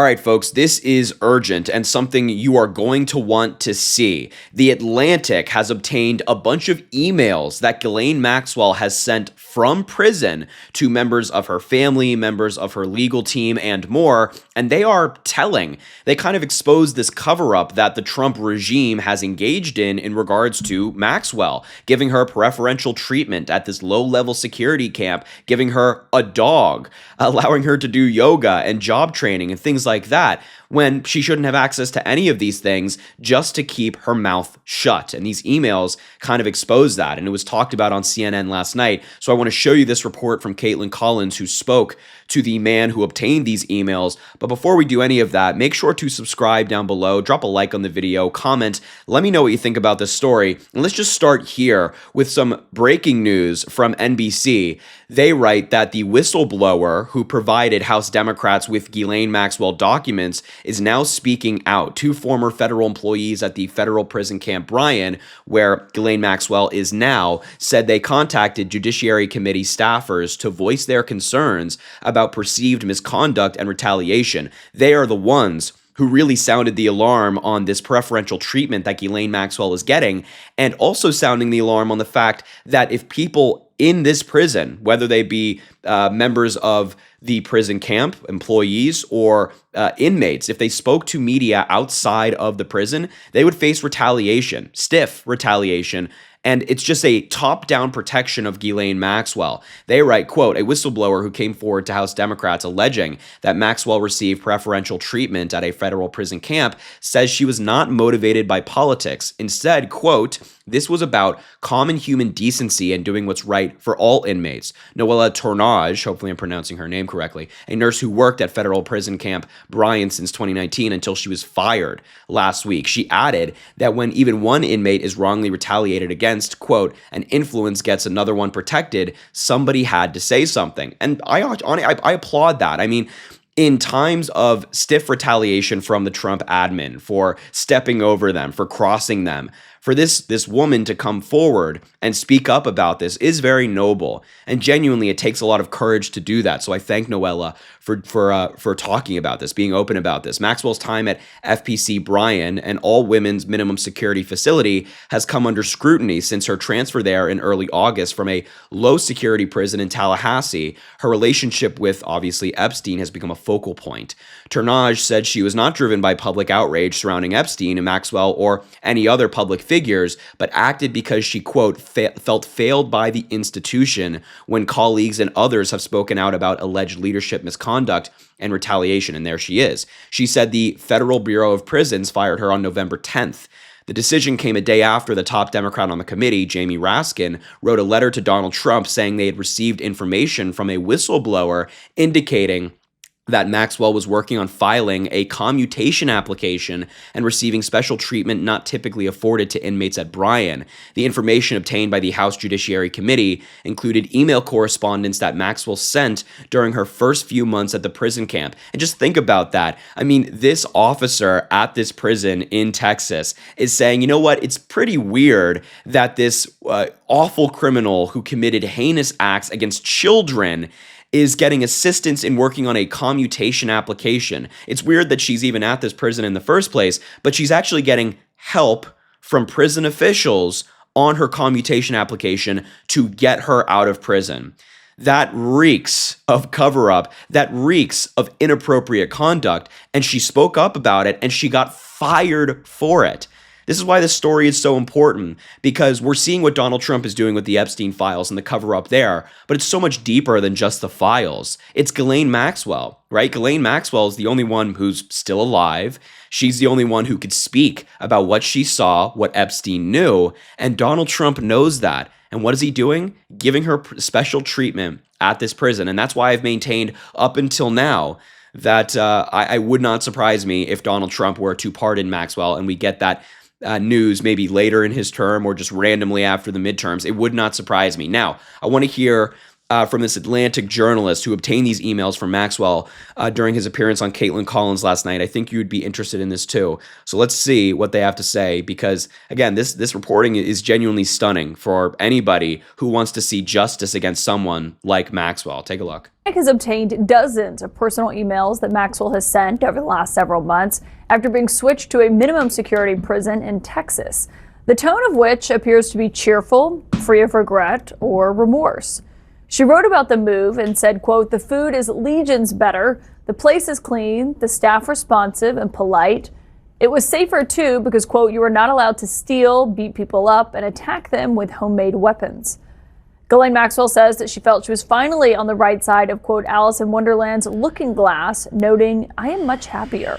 All right, folks, this is urgent and something you are going to want to see. The Atlantic has obtained a bunch of emails that Ghislaine Maxwell has sent from prison to members of her family, members of her legal team, and more, and they are telling. They kind of expose this cover-up that the Trump regime has engaged in regards to Maxwell, giving her preferential treatment at this low-level security camp, giving her a dog, allowing her to do yoga and job training and things like that, when she shouldn't have access to any of these things, just to keep her mouth shut. And these emails kind of expose that, and it was talked about on CNN last night. So I want to show you this report from Caitlin Collins, who spoke to the man who obtained these emails. But before we do any of that, make sure to subscribe down below, drop a like on the video, comment, let me know what you think about this story. And let's just start here with some breaking news from NBC. They write that the whistleblower who provided House Democrats with Ghislaine Maxwell documents is now speaking out. Two former federal employees at the federal prison Camp Bryan, where Ghislaine Maxwell is now, said they contacted Judiciary Committee staffers to voice their concerns about perceived misconduct and retaliation. They are the ones who really sounded the alarm on this preferential treatment that Ghislaine Maxwell is getting, and also sounding the alarm on the fact that if people in this prison, whether they be members of the prison camp, employees, or inmates, if they spoke to media outside of the prison, they would face retaliation, stiff retaliation. And it's just a top-down protection of Ghislaine Maxwell. They write, quote, a whistleblower who came forward to House Democrats alleging that Maxwell received preferential treatment at a federal prison camp says she was not motivated by politics. Instead, quote, this was about common human decency and doing what's right for all inmates. Noella Tornage, hopefully I'm pronouncing her name correctly, a nurse who worked at federal prison camp Bryan since 2019 until she was fired last week. She added that when even one inmate is wrongly retaliated against, quote, an influence gets another one protected, somebody had to say something. And I applaud that. I mean, in times of stiff retaliation from the Trump admin for stepping over them, for crossing them, for this woman to come forward and speak up about this is very noble. And genuinely, it takes a lot of courage to do that. So I thank Noella for talking about this, being open about this. Maxwell's time at FPC Bryan, an all-women's minimum security facility, has come under scrutiny since her transfer there in early August from a low-security prison in Tallahassee. Her relationship with, obviously, Epstein has become a focal point. Turnage said she was not driven by public outrage surrounding Epstein and Maxwell or any other public figures, but acted because she, quote, felt failed by the institution when colleagues and others have spoken out about alleged leadership misconduct and retaliation. And there she is. She said the Federal Bureau of Prisons fired her on November 10th. The decision came a day after the top Democrat on the committee, Jamie Raskin, wrote a letter to Donald Trump saying they had received information from a whistleblower indicating that Maxwell was working on filing a commutation application and receiving special treatment not typically afforded to inmates at Bryan. The information obtained by the House Judiciary Committee included email correspondence that Maxwell sent during her first few months at the prison camp. And just think about that. I mean, this officer at this prison in Texas is saying, you know what, it's pretty weird that this awful criminal who committed heinous acts against children is getting assistance in working on a commutation application. It's weird that she's even at this prison in the first place, but she's actually getting help from prison officials on her commutation application to get her out of prison. That reeks of cover-up, that reeks of inappropriate conduct, and she spoke up about it, and she got fired for it. This is why this story is so important, because we're seeing what Donald Trump is doing with the Epstein files and the cover-up there, but it's so much deeper than just the files. It's Ghislaine Maxwell, right? Ghislaine Maxwell is the only one who's still alive. She's the only one who could speak about what she saw, what Epstein knew, and Donald Trump knows that. And what is he doing? Giving her special treatment at this prison. And that's why I've maintained up until now that I would not surprise me if Donald Trump were to pardon Maxwell and we get that news maybe later in his term or just randomly after the midterms. It would not surprise me. Now, I want to hear from this Atlantic journalist who obtained these emails from Maxwell during his appearance on Caitlin Collins last night. I think you'd be interested in this too. So let's see what they have to say, because again, this reporting is genuinely stunning for anybody who wants to see justice against someone like Maxwell. Take a look. Has obtained dozens of personal emails that Maxwell has sent over the last several months after being switched to a minimum security prison in Texas, the tone of which appears to be cheerful, free of regret or remorse. She wrote about the move and said, quote, "The food is legions better, the place is clean, the staff responsive and polite. It was safer too because, quote, you were not allowed to steal, beat people up and attack them with homemade weapons." Ghislaine Maxwell says that she felt she was finally on the right side of, quote, Alice in Wonderland's looking glass, noting, "I am much happier."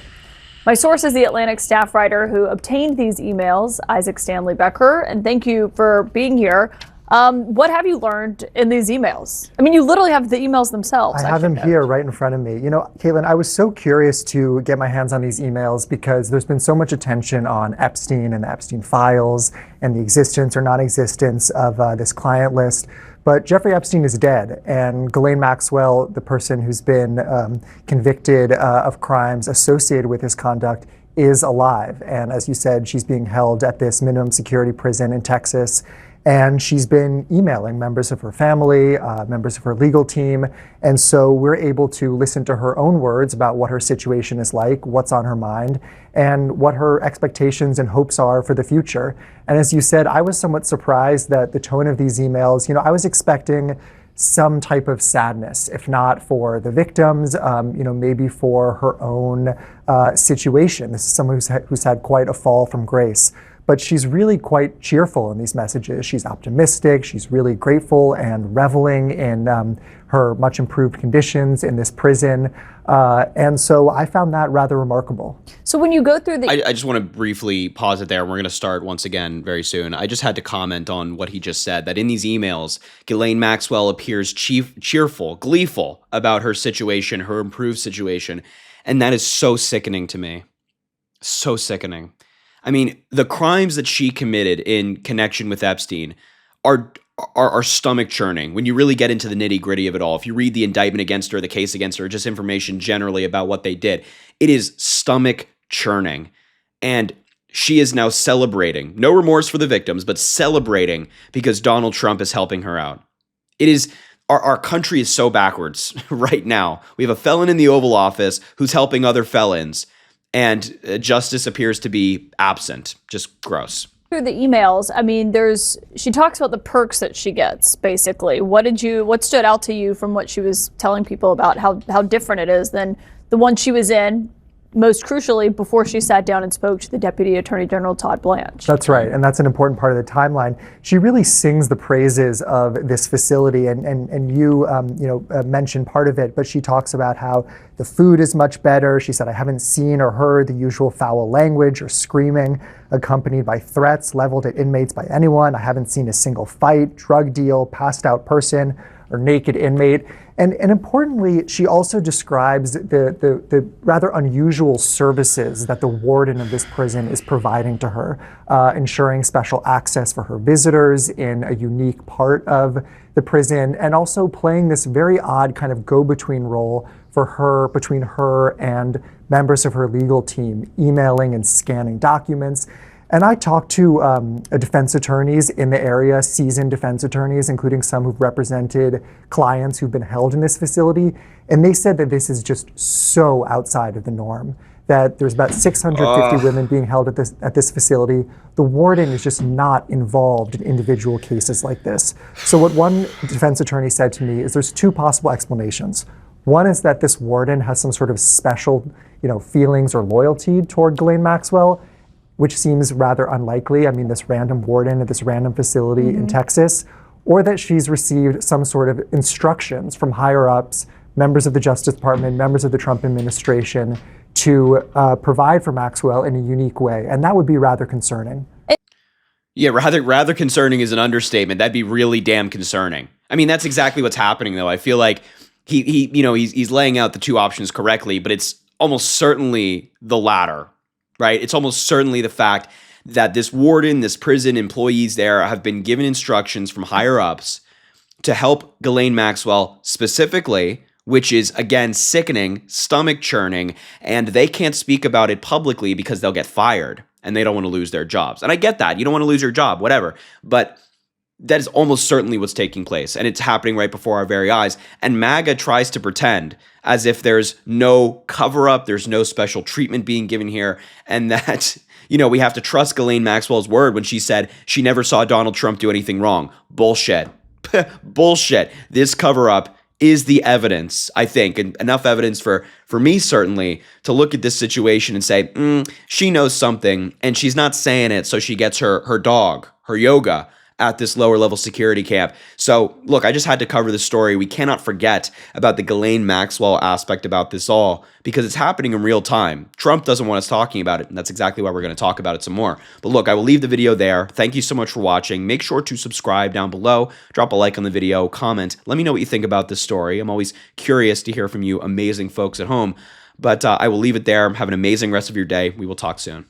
My source is the Atlantic staff writer who obtained these emails, Isaac Stanley Becker, and thank you for being here. What have you learned in these emails? I mean, you literally have the emails themselves. I have them here right in front of me. You know, Caitlin, I was so curious to get my hands on these emails because there's been so much attention on Epstein and the Epstein files and the existence or non-existence of this client list. But Jeffrey Epstein is dead, and Ghislaine Maxwell, the person who's been convicted of crimes associated with his conduct, is alive. And as you said, she's being held at this minimum security prison in Texas. And she's been emailing members of her family, members of her legal team. And so we're able to listen to her own words about what her situation is like, what's on her mind, and what her expectations and hopes are for the future. And as you said, I was somewhat surprised that the tone of these emails, you know, I was expecting some type of sadness, if not for the victims, you know, maybe for her own situation. This is someone who's had quite a fall from grace. But she's really quite cheerful in these messages. She's optimistic. She's really grateful and reveling in her much improved conditions in this prison. And so I found that rather remarkable. So when you go through the... I just want to briefly pause it there. We're going to start once again very soon. I just had to comment on what he just said, that in these emails, Ghislaine Maxwell appears cheerful, gleeful about her situation, her improved situation. And that is so sickening to me. So sickening. I mean, the crimes that she committed in connection with Epstein are stomach churning when you really get into the nitty gritty of it all. If you read the indictment against her, the case against her, just information generally about what they did, it is stomach churning. And she is now celebrating, no remorse for the victims, but celebrating because Donald Trump is helping her out. It is, our country is so backwards right now. We have a felon in the Oval Office who's helping other felons. And justice appears to be absent. Just gross. Through the emails, I mean, she talks about the perks that she gets, basically. What stood out to you from what she was telling people about how different it is than the one she was in, most crucially, before she sat down and spoke to the Deputy Attorney General Todd Blanche? That's right, and that's an important part of the timeline. She really sings the praises of this facility, and you mentioned part of it, but she talks about how the food is much better. She said, "I haven't seen or heard the usual foul language or screaming accompanied by threats leveled at inmates by anyone. I haven't seen a single fight, drug deal, passed out person, or naked inmate." And importantly, she also describes the rather unusual services that the warden of this prison is providing to her, ensuring special access for her visitors in a unique part of the prison, and also playing this very odd kind of go-between role for her, between her and members of her legal team, emailing and scanning documents. And I talked to defense attorneys in the area, seasoned defense attorneys, including some who've represented clients who've been held in this facility. And they said that this is just so outside of the norm, that there's about 650 women being held at this facility. The warden is just not involved in individual cases like this. So what one defense attorney said to me is there's two possible explanations. One is that this warden has some sort of special, feelings or loyalty toward Ghislaine Maxwell, which seems rather unlikely. I mean, this random warden at this random facility in Texas, or that she's received some sort of instructions from higher ups, members of the Justice Department, members of the Trump administration, to provide for Maxwell in a unique way. And that would be rather concerning. Yeah, rather concerning is an understatement. That'd be really damn concerning. I mean, that's exactly what's happening, though. I feel like he's laying out the two options correctly, but it's almost certainly the latter. Right? It's almost certainly the fact that this warden, this prison employees there have been given instructions from higher ups to help Ghislaine Maxwell specifically, which is, again, sickening, stomach churning, and they can't speak about it publicly because they'll get fired and they don't want to lose their jobs. And I get that. You don't want to lose your job, whatever. But that is almost certainly what's taking place, and it's happening right before our very eyes. And MAGA tries to pretend as if there's no cover-up, there's no special treatment being given here, and that, we have to trust Ghislaine Maxwell's word when she said she never saw Donald Trump do anything wrong. Bullshit. Bullshit. This cover-up is the evidence, I think, and enough evidence for me, certainly, to look at this situation and say, she knows something, and she's not saying it so she gets her dog, her yoga, at this lower level security camp. So look, I just had to cover this story. We cannot forget about the Ghislaine Maxwell aspect about this all, because it's happening in real time. Trump doesn't want us talking about it, and that's exactly why we're going to talk about it some more. But look, I will leave the video there. Thank you so much for watching. Make sure to subscribe down below, drop a like on the video, comment, let me know what you think about this story. I'm always curious to hear from you amazing folks at home. But I will leave it there. Have an amazing rest of your day. We will talk soon.